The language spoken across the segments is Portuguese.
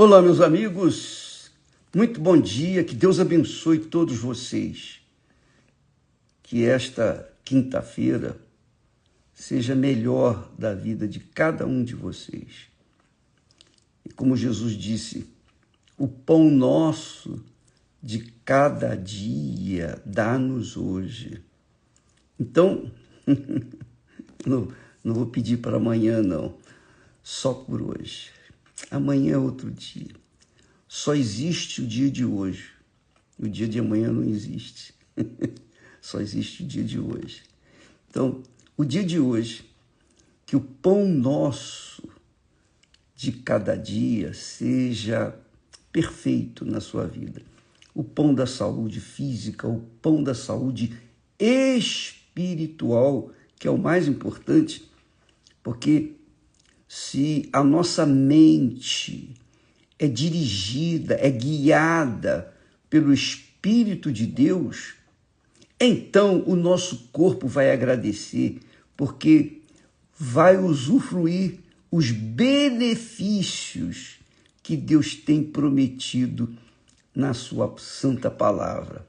Olá, meus amigos, muito bom dia, que Deus abençoe todos vocês. Que esta quinta-feira seja melhor da vida de cada um de vocês. E como Jesus disse, o pão nosso de cada dia dá-nos hoje. Então, não vou pedir para amanhã, não, só por hoje. Amanhã é outro dia. Só existe o dia de hoje. O dia de amanhã não existe. Só existe o dia de hoje. Então, o dia de hoje, que o pão nosso de cada dia seja perfeito na sua vida. O pão da saúde física, o pão da saúde espiritual, que é o mais importante, porque se a nossa mente é dirigida, é guiada pelo Espírito de Deus, então o nosso corpo vai agradecer, porque vai usufruir os benefícios que Deus tem prometido na sua santa palavra.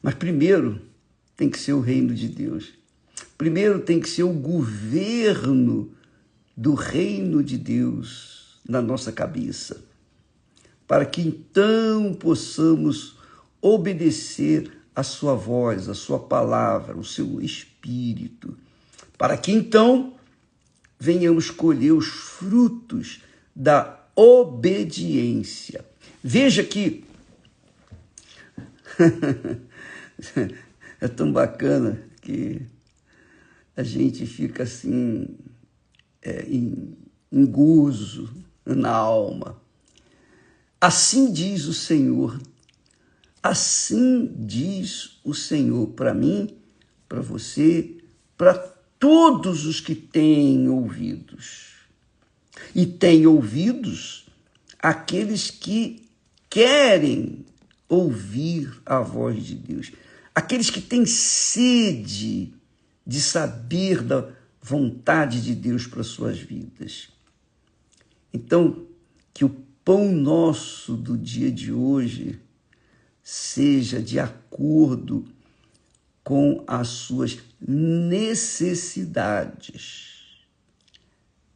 Mas primeiro tem que ser o reino de Deus. Primeiro tem que ser o governo do reino de Deus na nossa cabeça, para que então possamos obedecer a sua voz, a sua palavra, o seu espírito, para que então venhamos colher os frutos da obediência. Veja que é tão bacana que a gente fica assim, em gozo na alma. Assim diz o Senhor, assim diz o Senhor para mim, para você, para todos os que têm ouvidos. E têm ouvidos aqueles que querem ouvir a voz de Deus, aqueles que têm sede de saber da vontade de Deus para suas vidas. Então, que o pão nosso do dia de hoje seja de acordo com as suas necessidades.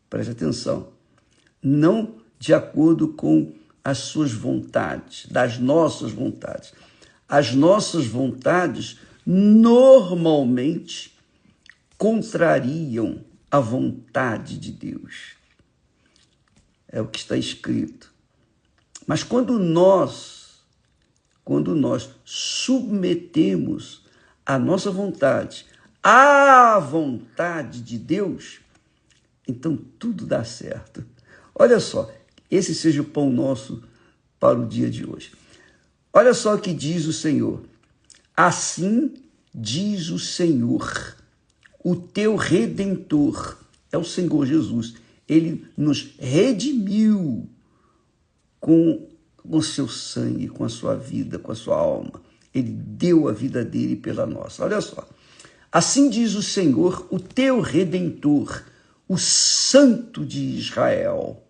Preste atenção. Não de acordo com as suas vontades, das nossas vontades. As nossas vontades normalmente contrariam a vontade de Deus. É o que está escrito. Mas quando nós submetemos a nossa vontade à vontade de Deus, então tudo dá certo. Olha só, esse seja o pão nosso para o dia de hoje. Olha só o que diz o Senhor. Assim diz o Senhor, o teu Redentor, é o Senhor Jesus. Ele nos redimiu com o seu sangue, com a sua vida, com a sua alma. Ele deu a vida dele pela nossa. Olha só. Assim diz o Senhor, o teu Redentor, o Santo de Israel.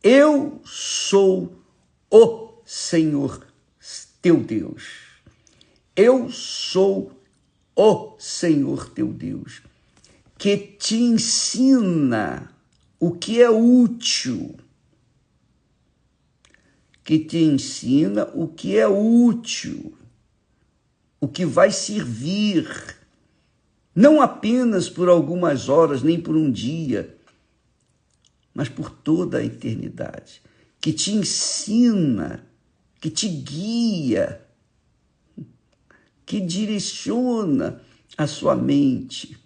Eu sou o Senhor teu Deus. Eu sou o Senhor teu Deus, que te ensina o que é útil, que te ensina o que é útil, o que vai servir, não apenas por algumas horas, nem por um dia, mas por toda a eternidade, que te ensina, que te guia, que direciona a sua mente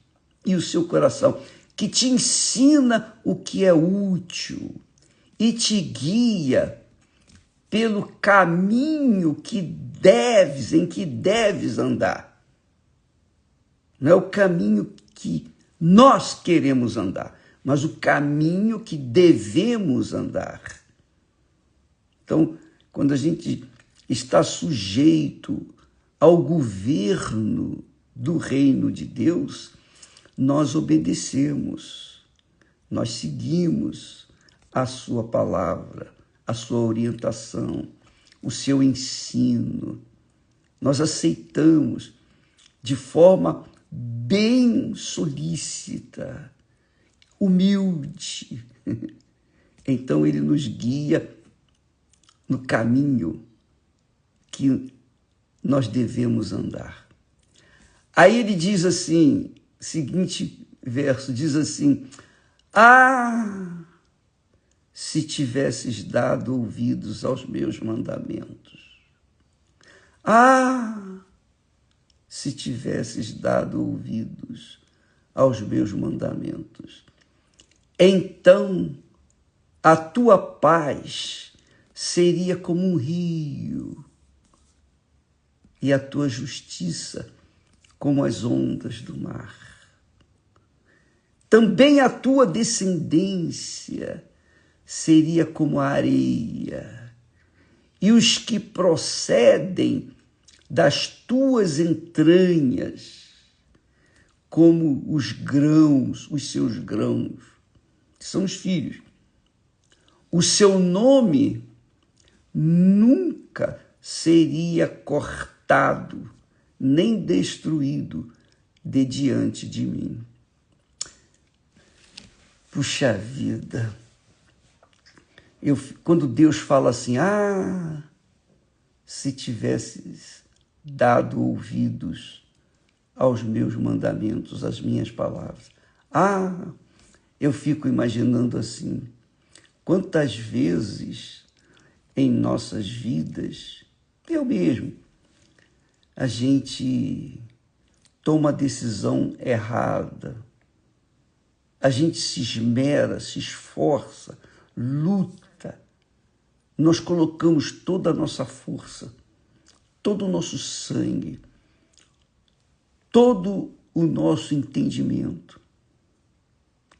e o seu coração, que te ensina o que é útil e te guia pelo caminho em que deves andar. Não é o caminho que nós queremos andar, mas o caminho que devemos andar. Então, quando a gente está sujeito ao governo do reino de Deus, nós obedecemos, nós seguimos a sua palavra, a sua orientação, o seu ensino. Nós aceitamos de forma bem solícita, humilde. Então ele nos guia no caminho que nós devemos andar. Aí ele diz assim, seguinte verso, diz assim: ah, se tivesses dado ouvidos aos meus mandamentos. Ah, se tivesses dado ouvidos aos meus mandamentos. Então a tua paz seria como um rio, e a tua justiça como as ondas do mar. Também a tua descendência seria como a areia, e os que procedem das tuas entranhas, como os grãos, os seus grãos, que são os filhos. O seu nome nunca seria cortado, nem destruído de diante de mim. Puxa vida, quando Deus fala assim, ah, se tivesses dado ouvidos aos meus mandamentos, às minhas palavras. Ah, eu fico imaginando assim, quantas vezes em nossas vidas, eu mesmo, a gente toma a decisão errada, a gente se esmera, se esforça, luta, nós colocamos toda a nossa força, todo o nosso sangue, todo o nosso entendimento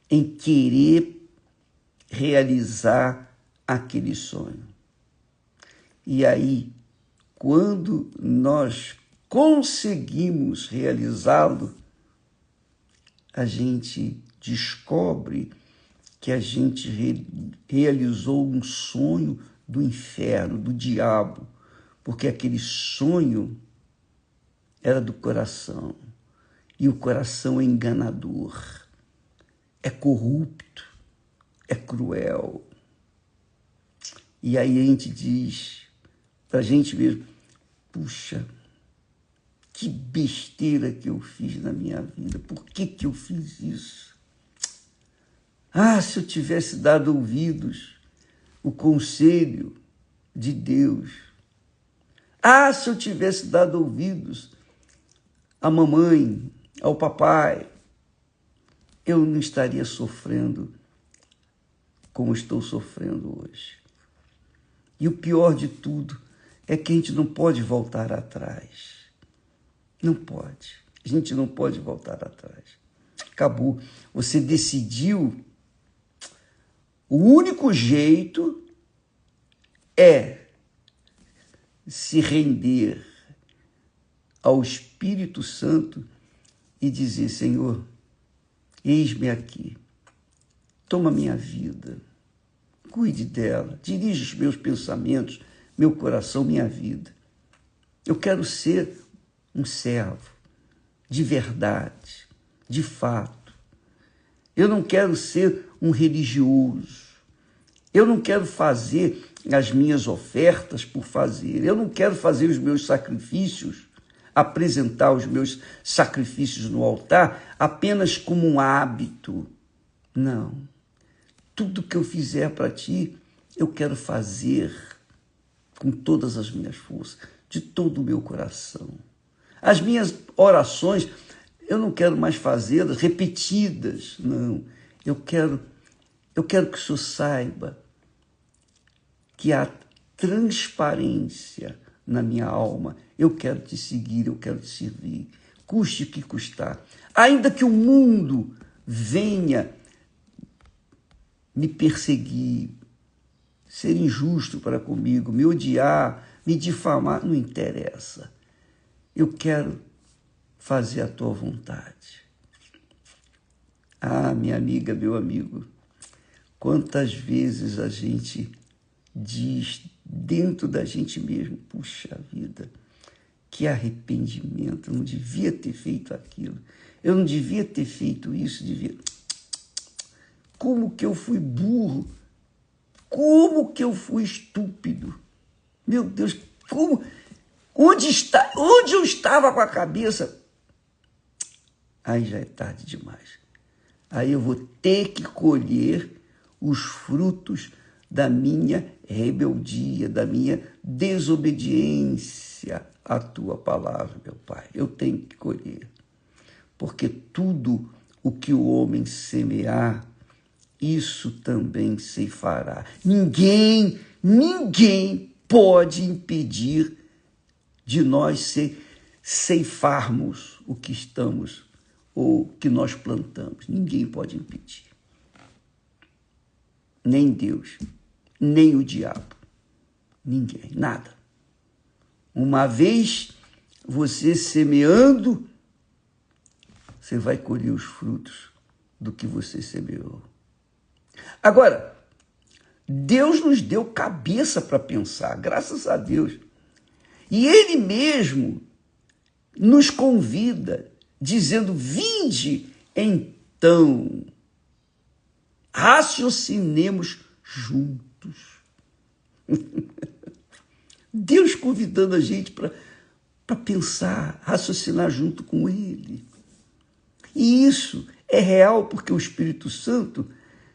em querer realizar aquele sonho. E aí, quando nós conseguimos realizá-lo, a gente descobre que a gente realizou um sonho do inferno, do diabo, porque aquele sonho era do coração, e o coração é enganador, é corrupto, é cruel. E aí a gente diz para a gente mesmo, puxa, que besteira que eu fiz na minha vida, por que eu fiz isso? Ah, se eu tivesse dado ouvidos o conselho de Deus. Ah, se eu tivesse dado ouvidos à mamãe, ao papai, eu não estaria sofrendo como estou sofrendo hoje. E o pior de tudo é que a gente não pode voltar atrás. Não pode. A gente não pode voltar atrás. Acabou. Você decidiu. O único jeito é se render ao Espírito Santo e dizer, Senhor, eis-me aqui, toma minha vida, cuide dela, dirige os meus pensamentos, meu coração, minha vida. Eu quero ser um servo de verdade, de fato. Eu não quero ser um religioso. Eu não quero fazer as minhas ofertas por fazer. Eu não quero fazer os meus sacrifícios, apresentar os meus sacrifícios no altar apenas como um hábito. Não. Tudo que eu fizer para ti, eu quero fazer com todas as minhas forças, de todo o meu coração. As minhas orações, eu não quero mais fazê-las repetidas, não. Eu quero que o Senhor saiba que há transparência na minha alma. Eu quero te seguir, eu quero te servir, custe o que custar. Ainda que o mundo venha me perseguir, ser injusto para comigo, me odiar, me difamar, não interessa. Eu quero fazer a tua vontade. Ah, minha amiga, meu amigo, quantas vezes a gente diz dentro da gente mesmo, puxa vida, que arrependimento, eu não devia ter feito aquilo, eu não devia ter feito isso, como que eu fui burro, como que eu fui estúpido, meu Deus, onde eu estava com a cabeça? Aí já é tarde demais, aí eu vou ter que colher os frutos da minha rebeldia, da minha desobediência à tua palavra, meu Pai. Eu tenho que colher, porque tudo o que o homem semear, isso também ceifará. Ninguém pode impedir de nós ceifarmos o que estamos ou que nós plantamos. Ninguém pode impedir. Nem Deus, nem o diabo, ninguém, nada. Uma vez você semeando, você vai colher os frutos do que você semeou. Agora, Deus nos deu cabeça para pensar, graças a Deus. E Ele mesmo nos convida, dizendo, vinde então, raciocinemos juntos. Deus convidando a gente para pensar, raciocinar junto com Ele. E isso é real porque o Espírito Santo,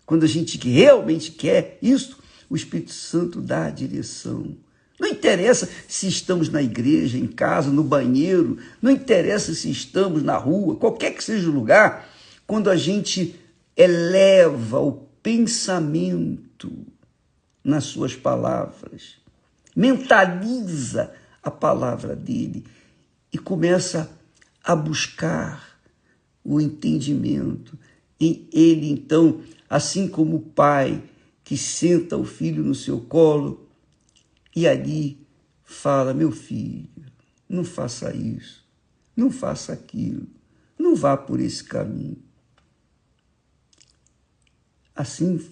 quando a gente realmente quer isso, o Espírito Santo dá a direção. Não interessa se estamos na igreja, em casa, no banheiro, não interessa se estamos na rua, qualquer que seja o lugar, quando a gente eleva o pensamento nas suas palavras, mentaliza a palavra dele e começa a buscar o entendimento. E ele, então, assim como o pai que senta o filho no seu colo e ali fala, meu filho, não faça isso, não faça aquilo, não vá por esse caminho. Assim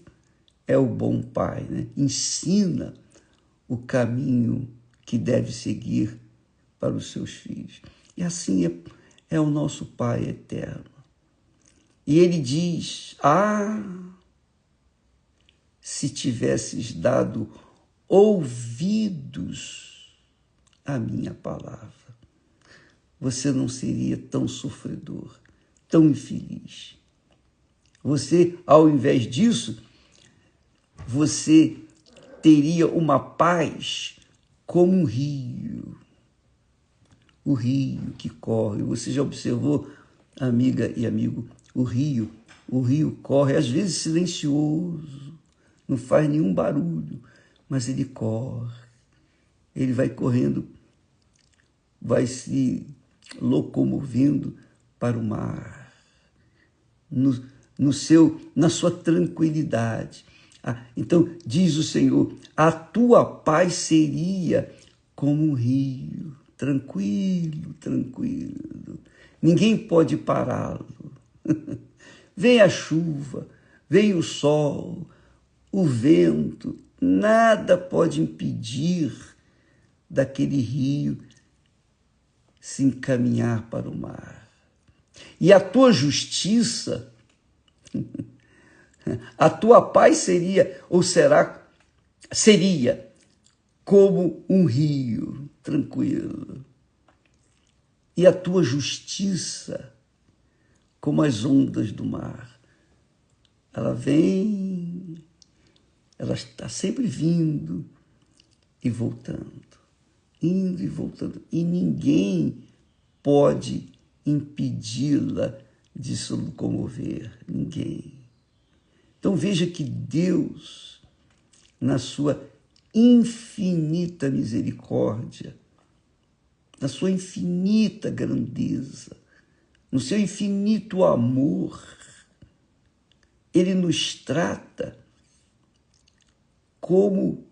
é o bom pai, né? Ensina o caminho que deve seguir para os seus filhos. E assim é o nosso Pai eterno. E ele diz, se tivesses dado ouvidos à minha palavra, você não seria tão sofredor, tão infeliz. Você, ao invés disso, você teria uma paz como um rio. O rio que corre. Você já observou, amiga e amigo, o rio corre, às vezes silencioso, não faz nenhum barulho, mas ele corre. Ele vai correndo, vai se locomovendo para o mar, na sua tranquilidade. Então, diz o Senhor, a tua paz seria como um rio, tranquilo, tranquilo. Ninguém pode pará-lo. Vem a chuva, vem o sol, o vento, nada pode impedir daquele rio se encaminhar para o mar. E a tua justiça, a tua paz seria como um rio tranquilo. E a tua justiça como as ondas do mar. Ela vem, ela está sempre vindo e voltando, indo e voltando. E ninguém pode impedi-la de se locomover, ninguém. Então veja que Deus, na sua infinita misericórdia, na sua infinita grandeza, no seu infinito amor, Ele nos trata como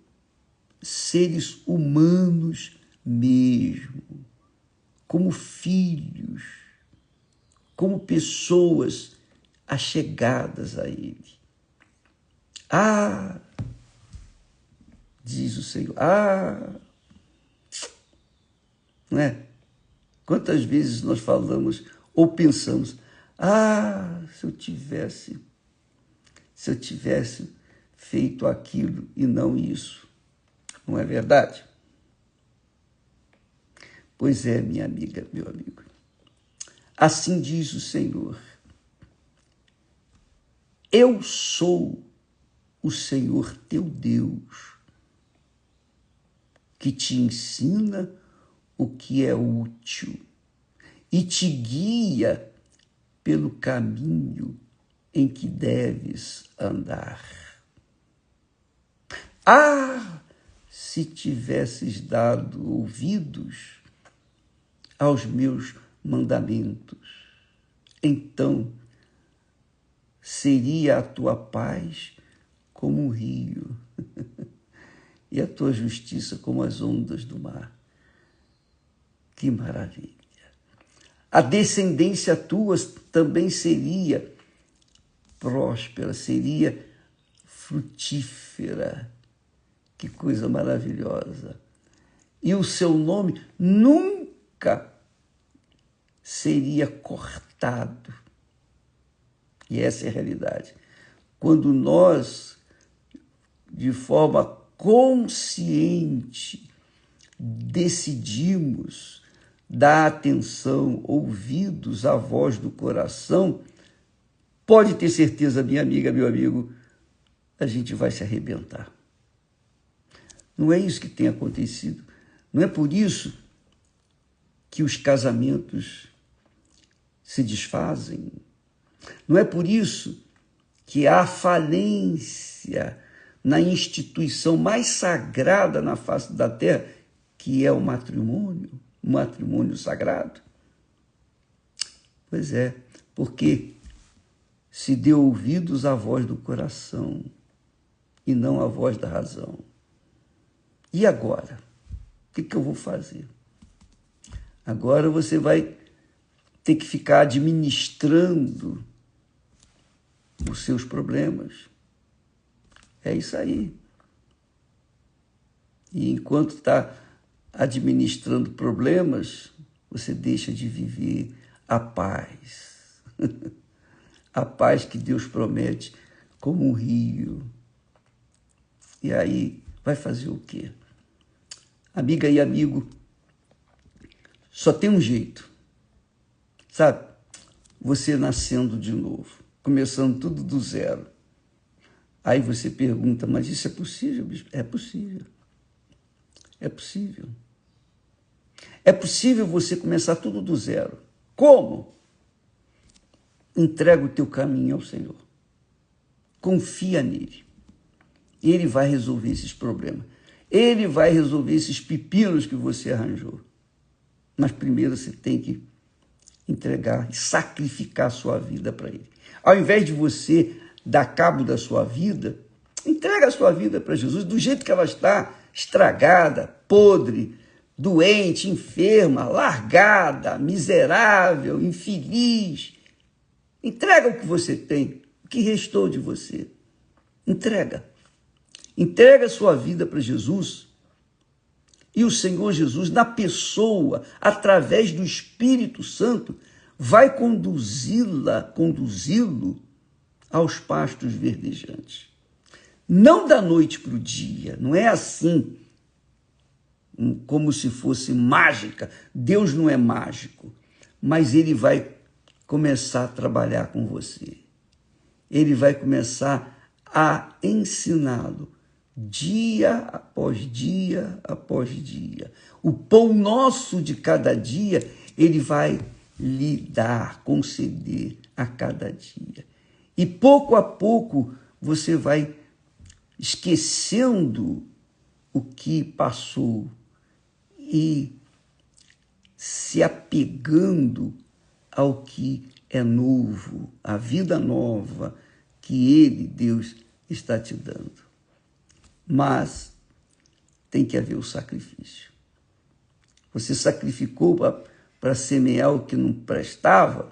seres humanos mesmo, como filhos, como pessoas achegadas a Ele. diz o Senhor. Não é? Quantas vezes nós falamos ou pensamos, se eu tivesse feito aquilo e não isso. Não é verdade? Pois é, minha amiga, meu amigo. Assim diz o Senhor. Eu sou o Senhor teu Deus, que te ensina o que é útil e te guia pelo caminho em que deves andar. Se tivesses dado ouvidos aos meus mandamentos, então seria a tua paz como um rio e a tua justiça como as ondas do mar. Que maravilha! A descendência tua também seria próspera, seria frutífera. Que coisa maravilhosa! E o seu nome nunca seria cortado. E essa é a realidade. Quando nós, de forma consciente, decidimos dar atenção, ouvidos à voz do coração, pode ter certeza, minha amiga, meu amigo, a gente vai se arrebentar. Não é isso que tem acontecido. Não é por isso que os casamentos se desfazem. Não é por isso que há falência na instituição mais sagrada na face da terra, que é o matrimônio sagrado. Pois é, porque se deu ouvidos à voz do coração e não à voz da razão. E agora? O que eu vou fazer? Agora você vai ter que ficar administrando os seus problemas. É isso aí. E enquanto está administrando problemas, você deixa de viver a paz. A paz que Deus promete como um rio. E aí vai fazer o quê? Amiga e amigo, só tem um jeito. Sabe? Você nascendo de novo, começando tudo do zero. Aí você pergunta, mas isso é possível, bispo? É possível. É possível. É possível você começar tudo do zero. Como? Entrega o teu caminho ao Senhor. Confia nele. Ele vai resolver esses problemas. Ele vai resolver esses pepinos que você arranjou. Mas primeiro você tem que entregar e sacrificar a sua vida para ele. Ao invés de você dar cabo da sua vida, entrega a sua vida para Jesus do jeito que ela está, estragada, podre, doente, enferma, largada, miserável, infeliz. Entrega o que você tem, o que restou de você. Entrega. Entrega a sua vida para Jesus e o Senhor Jesus, na pessoa, através do Espírito Santo, vai conduzi-lo aos pastos verdejantes. Não da noite para o dia, não é assim, como se fosse mágica. Deus não é mágico, mas Ele vai começar a trabalhar com você. Ele vai começar a ensiná-lo dia após dia após dia. O pão nosso de cada dia, Ele vai lhe dar, conceder a cada dia. E pouco a pouco você vai esquecendo o que passou e se apegando ao que é novo, a vida nova que Ele, Deus, está te dando. Mas tem que haver o sacrifício. Você sacrificou para semear o que não prestava,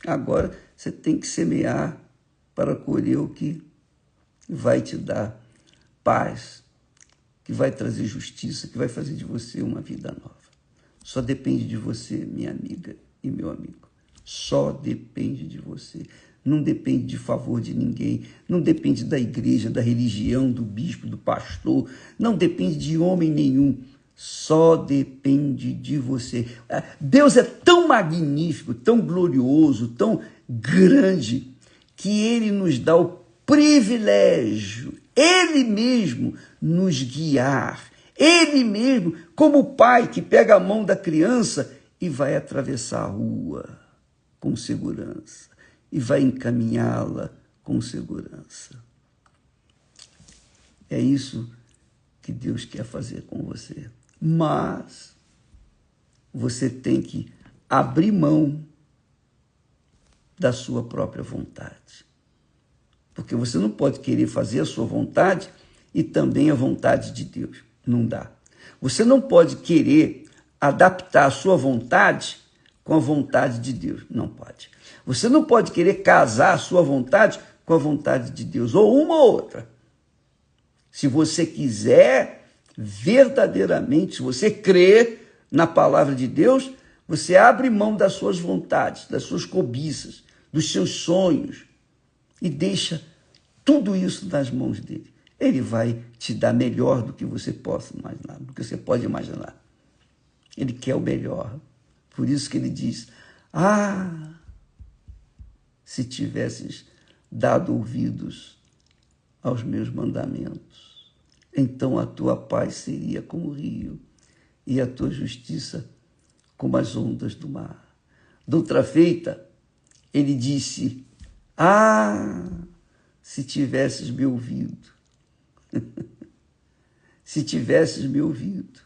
agora você tem que semear para colher o que vai te dar paz, que vai trazer justiça, que vai fazer de você uma vida nova. Só depende de você, minha amiga e meu amigo. Só depende de você. Não depende de favor de ninguém, não depende da igreja, da religião, do bispo, do pastor, não depende de homem nenhum, só depende de você. Deus é tão magnífico, tão glorioso, tão grande, que Ele nos dá o privilégio, Ele mesmo nos guiar, Ele mesmo, como o pai que pega a mão da criança e vai atravessar a rua com segurança, e vai encaminhá-la com segurança. É isso que Deus quer fazer com você. Mas você tem que abrir mão da sua própria vontade. Porque você não pode querer fazer a sua vontade e também a vontade de Deus. Não dá. Você não pode querer adaptar a sua vontade com a vontade de Deus. Não pode. Você não pode querer casar a sua vontade com a vontade de Deus, ou uma ou outra. Se você quiser verdadeiramente, se você crer na palavra de Deus, você abre mão das suas vontades, das suas cobiças, dos seus sonhos e deixa tudo isso nas mãos dele. Ele vai te dar melhor do que você possa imaginar, do que você pode imaginar. Ele quer o melhor. Por isso que ele diz, se tivesses dado ouvidos aos meus mandamentos, então a tua paz seria como o rio e a tua justiça como as ondas do mar. De outra feita, ele disse, se tivesses me ouvido, se tivesses me ouvido,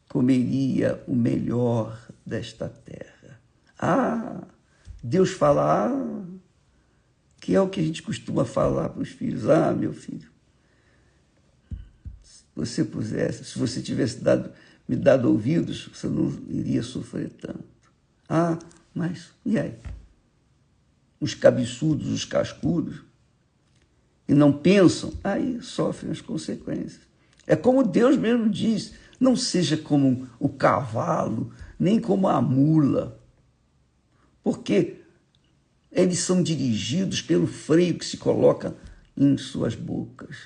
comeria o melhor desta terra. Deus fala, que é o que a gente costuma falar para os filhos. Meu filho, se você tivesse me dado ouvidos, você não iria sofrer tanto. Mas e aí? Os cabeçudos, os cascudos, e não pensam, aí sofrem as consequências. É como Deus mesmo diz, não seja como o cavalo, nem como a mula, porque eles são dirigidos pelo freio que se coloca em suas bocas.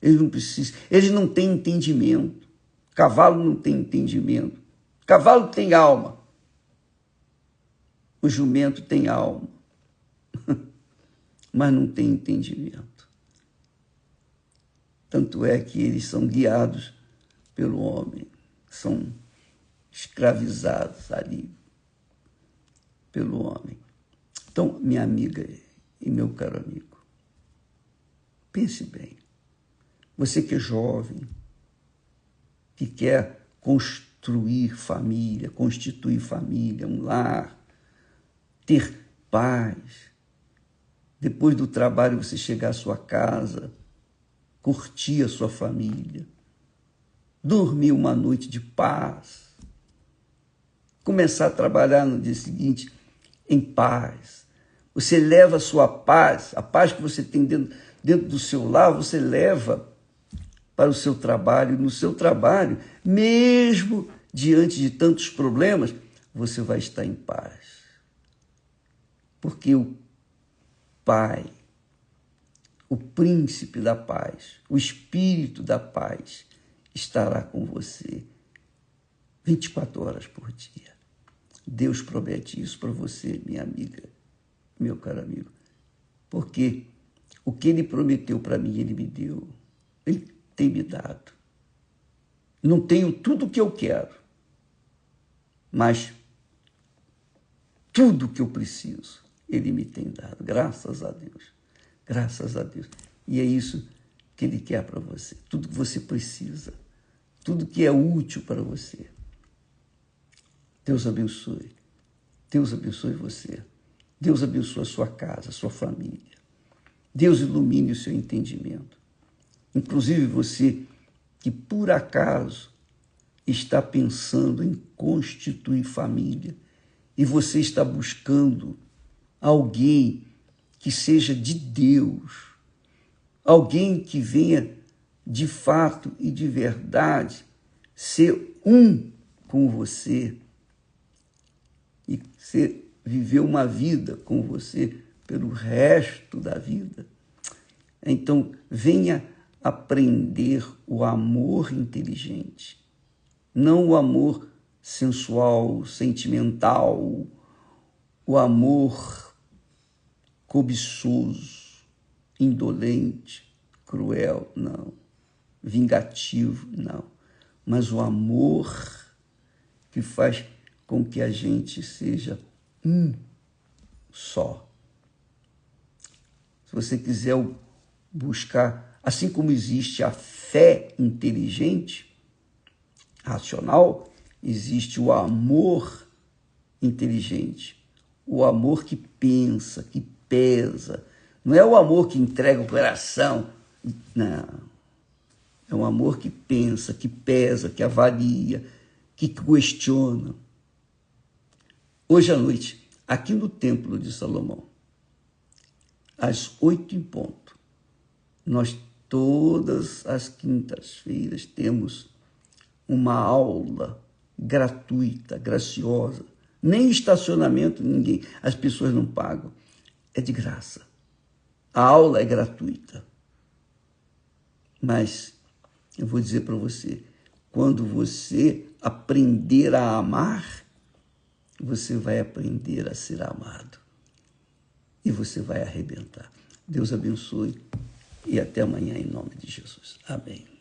Eles não têm entendimento. Cavalo não tem entendimento. Cavalo tem alma. O jumento tem alma, mas não tem entendimento. Tanto é que eles são guiados pelo homem, são escravizados ali pelo homem. Então, minha amiga e meu caro amigo, pense bem. Você que é jovem, que quer construir família, constituir família, um lar, ter paz. Depois do trabalho você chegar à sua casa, curtir a sua família, dormir uma noite de paz, começar a trabalhar no dia seguinte em paz. Você leva a sua paz, a paz que você tem dentro do seu lar, você leva para o seu trabalho. No seu trabalho, mesmo diante de tantos problemas, você vai estar em paz. Porque o Pai, o príncipe da paz, o espírito da paz, estará com você 24 horas por dia. Deus promete isso para você, minha amiga, meu caro amigo. Porque o que Ele prometeu para mim, Ele me deu. Ele tem me dado. Não tenho tudo o que eu quero, mas tudo o que eu preciso, Ele me tem dado. Graças a Deus. Graças a Deus. E é isso que Ele quer para você. Tudo que você precisa. Tudo que é útil para você. Deus abençoe. Deus abençoe você. Deus abençoe a sua casa, a sua família. Deus ilumine o seu entendimento. Inclusive você que por acaso está pensando em constituir família e você está buscando alguém que seja de Deus, alguém que venha de fato e de verdade ser um com você e viver uma vida com você pelo resto da vida, então venha aprender o amor inteligente, não o amor sensual, sentimental, o amor cobiçoso, indolente, cruel, não, vingativo, não, mas o amor que faz com que a gente seja um só. Se você quiser buscar, assim como existe a fé inteligente, racional, existe o amor inteligente, o amor que pensa, que pesa. Não é o amor que entrega o coração, não. É um amor que pensa, que pesa, que avalia, que questiona. Hoje à noite, aqui no Templo de Salomão, às 8 em ponto, nós todas as quintas-feiras temos uma aula gratuita, graciosa. Nem estacionamento, ninguém. As pessoas não pagam. É de graça. A aula é gratuita. Mas eu vou dizer para você, quando você aprender a amar, você vai aprender a ser amado. E você vai arrebentar. Deus abençoe e até amanhã em nome de Jesus. Amém.